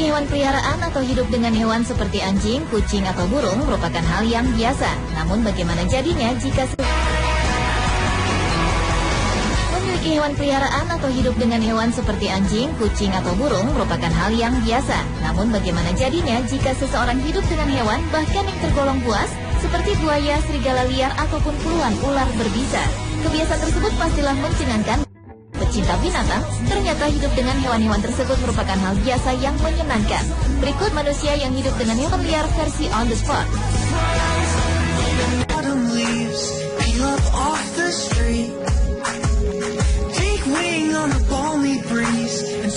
hewan peliharaan atau hidup dengan hewan seperti anjing, kucing, atau burung merupakan hal yang biasa. Namun bagaimana jadinya jika memiliki hewan peliharaan atau hidup dengan hewan seperti anjing, kucing, atau burung merupakan hal yang biasa. Namun bagaimana jadinya jika seseorang hidup dengan hewan bahkan yang tergolong buas seperti buaya, serigala liar, ataupun puluhan ular berbisa? Kebiasaan tersebut pastilah mencengangkan. Pecinta binatang ternyata hidup dengan hewan-hewan tersebut merupakan hal biasa yang menyenangkan. Berikut manusia yang hidup dengan hewan liar versi on the spot.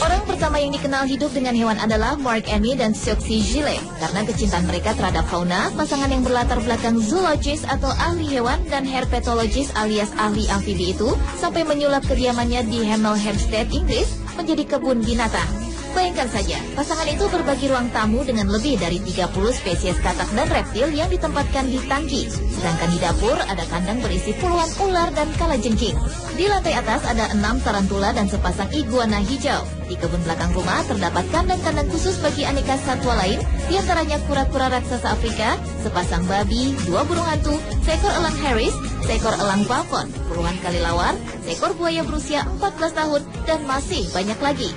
Orang pertama yang dikenal hidup dengan hewan adalah Mark Emmy dan Soxie Gillet. Karena kecintaan mereka terhadap fauna, pasangan yang berlatar belakang zoologis atau ahli hewan dan herpetologis alias ahli amfibi itu sampai menyulap kediamannya di Hemel Hempstead, Inggris menjadi kebun binatang. Bayangkan saja, pasangan itu berbagi ruang tamu dengan lebih dari 30 spesies katak dan reptil yang ditempatkan di tangki. Sedangkan di dapur ada kandang berisi puluhan ular dan kalajengking. Di lantai atas ada 6 tarantula dan sepasang iguana hijau. Di kebun belakang rumah terdapat kandang-kandang khusus bagi aneka satwa lain, diantaranya kura-kura raksasa Afrika, sepasang babi, 2 burung hantu, seekor elang Harris, seekor elang Buffon, puluhan kelelawar, seekor buaya berusia 14 tahun, dan masih banyak lagi.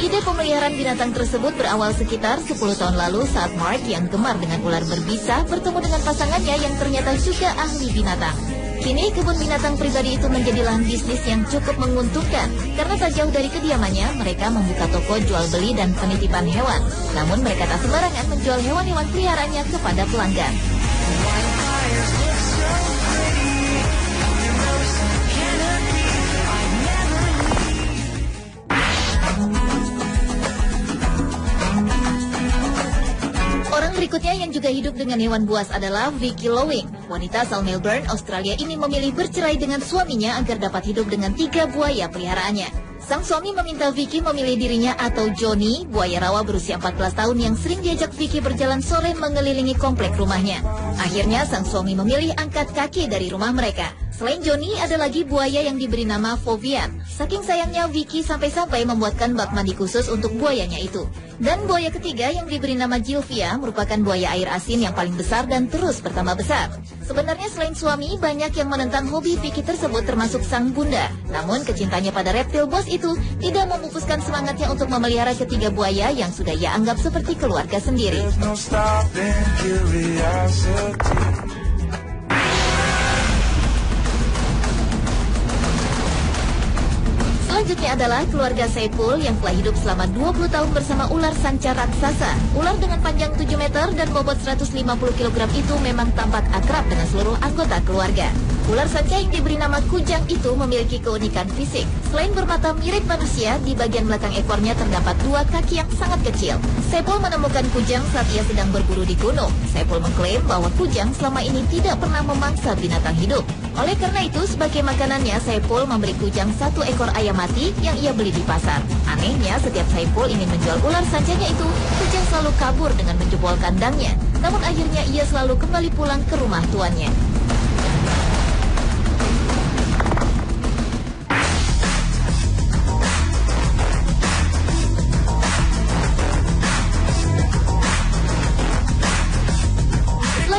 Ide pemeliharaan binatang tersebut berawal sekitar 10 tahun lalu saat Mark yang gemar dengan ular berbisa bertemu dengan pasangannya yang ternyata juga ahli binatang. Kini kebun binatang pribadi itu menjadi lahan bisnis yang cukup menguntungkan karena tak jauh dari kediamannya mereka membuka toko jual beli dan penitipan hewan. Namun mereka tak sembarangan menjual hewan-hewan peliharaannya kepada pelanggan. Orang berikutnya yang juga hidup dengan hewan buas adalah Vicky Lowing. Wanita asal Melbourne, Australia ini memilih bercerai dengan suaminya agar dapat hidup dengan 3 buaya peliharaannya. Sang suami meminta Vicky memilih dirinya atau Johnny, buaya rawa berusia 14 tahun yang sering diajak Vicky berjalan sore mengelilingi komplek rumahnya. Akhirnya sang suami memilih angkat kaki dari rumah mereka. Selain Johnny, ada lagi buaya yang diberi nama Fovian. Saking sayangnya Vicky sampai-sampai membuatkan bak mandi khusus untuk buayanya itu. Dan buaya ketiga yang diberi nama Gilvia merupakan buaya air asin yang paling besar dan terus bertambah besar. Sebenarnya selain suami, banyak yang menentang hobi Vicky tersebut termasuk sang bunda. Namun kecintanya pada reptil bos itu tidak memupuskan semangatnya untuk memelihara ketiga buaya yang sudah ia anggap seperti keluarga sendiri. Selanjutnya adalah keluarga Saipul yang telah hidup selama 20 tahun bersama ular sanca raksasa. Ular dengan panjang 7 meter dan bobot 150 kg itu memang tampak akrab dengan seluruh anggota keluarga. Ular sanca yang diberi nama Kujang itu memiliki keunikan fisik. Selain bermata mirip manusia, di bagian belakang ekornya terdapat 2 kaki yang sangat kecil. Saipul menemukan Kujang saat ia sedang berburu di gunung. Saipul mengklaim bahwa Kujang selama ini tidak pernah memangsa binatang hidup. Oleh karena itu, sebagai makanannya, Saipul memberi Kujang 1 ekor ayam mati yang ia beli di pasar. Anehnya, setiap Saipul ingin menjual ular sancanya itu, Kujang selalu kabur dengan menjebol kandangnya. Namun akhirnya ia selalu kembali pulang ke rumah tuannya.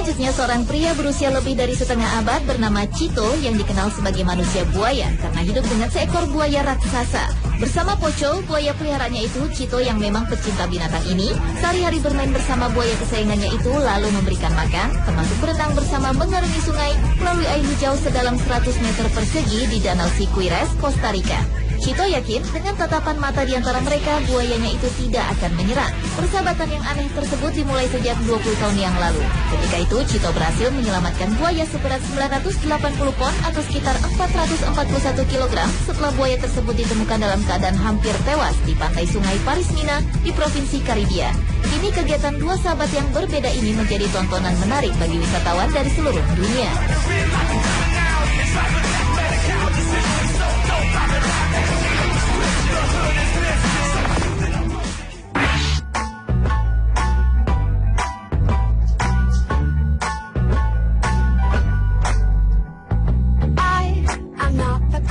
Selanjutnya, seorang pria berusia lebih dari setengah abad bernama Chito yang dikenal sebagai manusia buaya karena hidup dengan seekor buaya raksasa. Bersama Poco, buaya peliharaannya itu, Chito yang memang pecinta binatang ini, sehari-hari bermain bersama buaya kesayangannya itu lalu memberikan makan, termasuk berenang bersama mengarungi sungai melalui air hijau sedalam 100 meter persegi di Danau Siquires, Costa Rica. Chito yakin dengan tatapan mata di antara mereka, buayanya itu tidak akan menyerang. Persahabatan yang aneh tersebut dimulai sejak 20 tahun yang lalu. Ketika itu, Chito berhasil menyelamatkan buaya seberat 980 pon atau sekitar 441 kg setelah buaya tersebut ditemukan dalam keadaan hampir tewas di pantai sungai Parismina di Provinsi Karibia. Kini kegiatan 2 sahabat yang berbeda ini menjadi tontonan menarik bagi wisatawan dari seluruh dunia.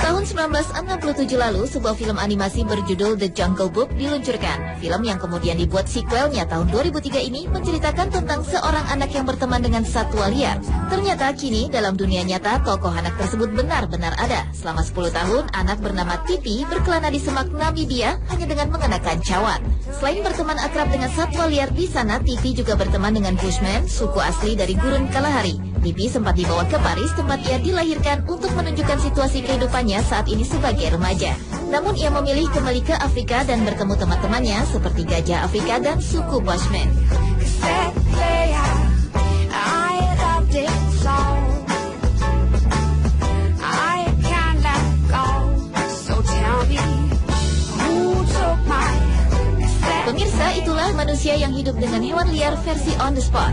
Tahun 1967 lalu, sebuah film animasi berjudul The Jungle Book diluncurkan. Film yang kemudian dibuat sequelnya tahun 2003 ini menceritakan tentang seorang anak yang berteman dengan satwa liar. Ternyata kini dalam dunia nyata tokoh anak tersebut benar-benar ada. Selama 10 tahun, anak bernama Tipi berkelana di semak Namibia hanya dengan mengenakan cawan. Selain berteman akrab dengan satwa liar di sana, Tipi juga berteman dengan Bushman, suku asli dari gurun Kalahari. Tipi sempat dibawa ke Paris tempat ia dilahirkan untuk menunjukkan situasi kehidupannya saat ini sebagai remaja. Namun ia memilih kembali ke Afrika dan bertemu teman-temannya seperti gajah Afrika dan suku Bushman. Pemirsa, itulah manusia yang hidup dengan hewan liar versi on the spot.